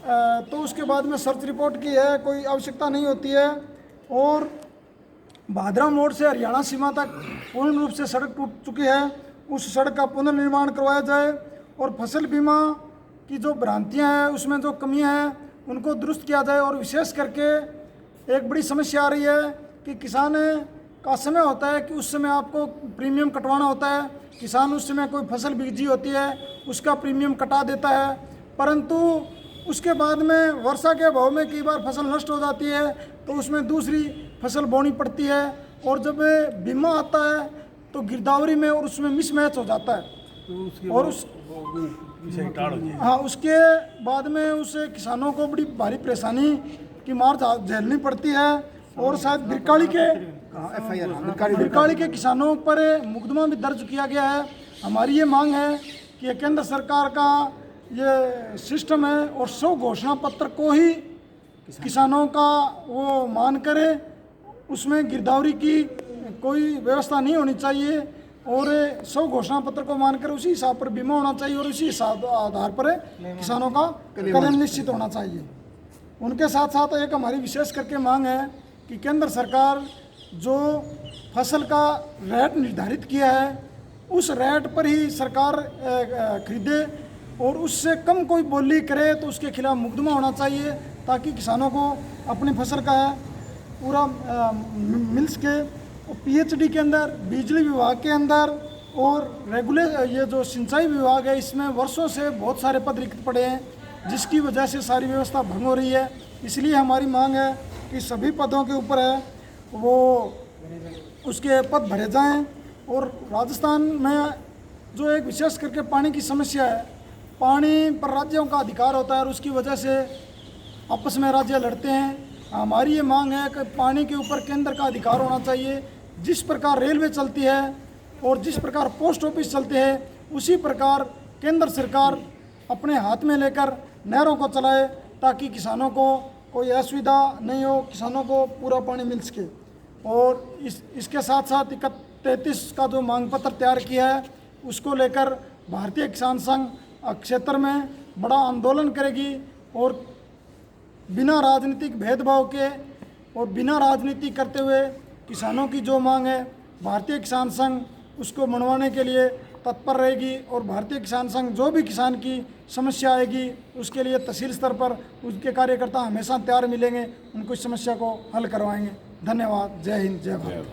तो उसके बाद में सर्च रिपोर्ट की है, कोई आवश्यकता नहीं होती है। और भादरा मोड़ से हरियाणा सीमा तक पूर्ण रूप से सड़क टूट चुकी है, उस सड़क का पुनर्निर्माण करवाया जाए। और फसल बीमा की जो भ्रांतियां हैं, उसमें जो कमियां हैं, उनको दुरुस्त किया जाए। और विशेष करके एक बड़ी समस्या आ रही है कि किसान का समय होता है कि उस समय आपको प्रीमियम कटवाना होता है। किसान उस समय कोई फसल बीजी होती है, उसका प्रीमियम कटा देता है, परंतु उसके बाद में वर्षा के अभाव में कई बार फसल नष्ट हो जाती है, तो उसमें दूसरी फसल बोनी पड़ती है। और जब बीमा आता है तो गिरदावरी में और उसमें मिसमैच हो जाता है, तो और उसके बाद में उस किसानों को बड़ी भारी परेशानी की मार झेलनी पड़ती है। और शायद बिरकाड़ी के किसानों पर मुकदमा भी दर्ज किया गया है। हमारी ये मांग है कि केंद्र सरकार का ये सिस्टम है और 100 घोषणा पत्र को ही किसानों का वो मान करे, उसमें गिरदावरी की कोई व्यवस्था नहीं होनी चाहिए। और 100 घोषणा पत्र को मानकर उसी हिसाब पर बीमा होना चाहिए और उसी हिसाब आधार पर किसानों का कल्याण निश्चित होना चाहिए। उनके साथ साथ एक हमारी विशेष करके मांग है कि केंद्र सरकार जो फसल का रेट निर्धारित किया है, उस रेट पर ही सरकार खरीदे, और उससे कम कोई बोली करे तो उसके खिलाफ मुकदमा होना चाहिए, ताकि किसानों को अपनी फसल का पूरा मिल सके। और पीएचडी के अंदर, बिजली विभाग के अंदर और ये जो सिंचाई विभाग है, इसमें वर्षों से बहुत सारे पद रिक्त पड़े हैं, जिसकी वजह से सारी व्यवस्था भंग हो रही है। इसलिए हमारी मांग है कि सभी पदों के ऊपर है वो उसके पद भरे जाएं। और राजस्थान में जो एक विशेष करके पानी की समस्या है, पानी पर राज्यों का अधिकार होता है और उसकी वजह से आपस में राज्य लड़ते हैं। हमारी ये मांग है कि पानी के ऊपर केंद्र का अधिकार होना चाहिए। जिस प्रकार रेलवे चलती है और जिस प्रकार पोस्ट ऑफिस चलते हैं, उसी प्रकार केंद्र सरकार अपने हाथ में लेकर नहरों को चलाए, ताकि किसानों को कोई असुविधा नहीं हो, किसानों को पूरा पानी मिल सके। और इसके साथ साथ 31 का जो मांग पत्र तैयार किया है, उसको लेकर भारतीय किसान संघ क्षेत्र में बड़ा आंदोलन करेगी। और बिना राजनीतिक भेदभाव के और बिना राजनीति करते हुए किसानों की जो मांग है, भारतीय किसान संघ उसको मनवाने के लिए तत्पर रहेगी। और भारतीय किसान संघ जो भी किसान की समस्या आएगी, उसके लिए तहसील स्तर पर उसके कार्यकर्ता हमेशा तैयार मिलेंगे, उनको इस समस्या को हल करवाएंगे। धन्यवाद। जय हिंद, जय भारत।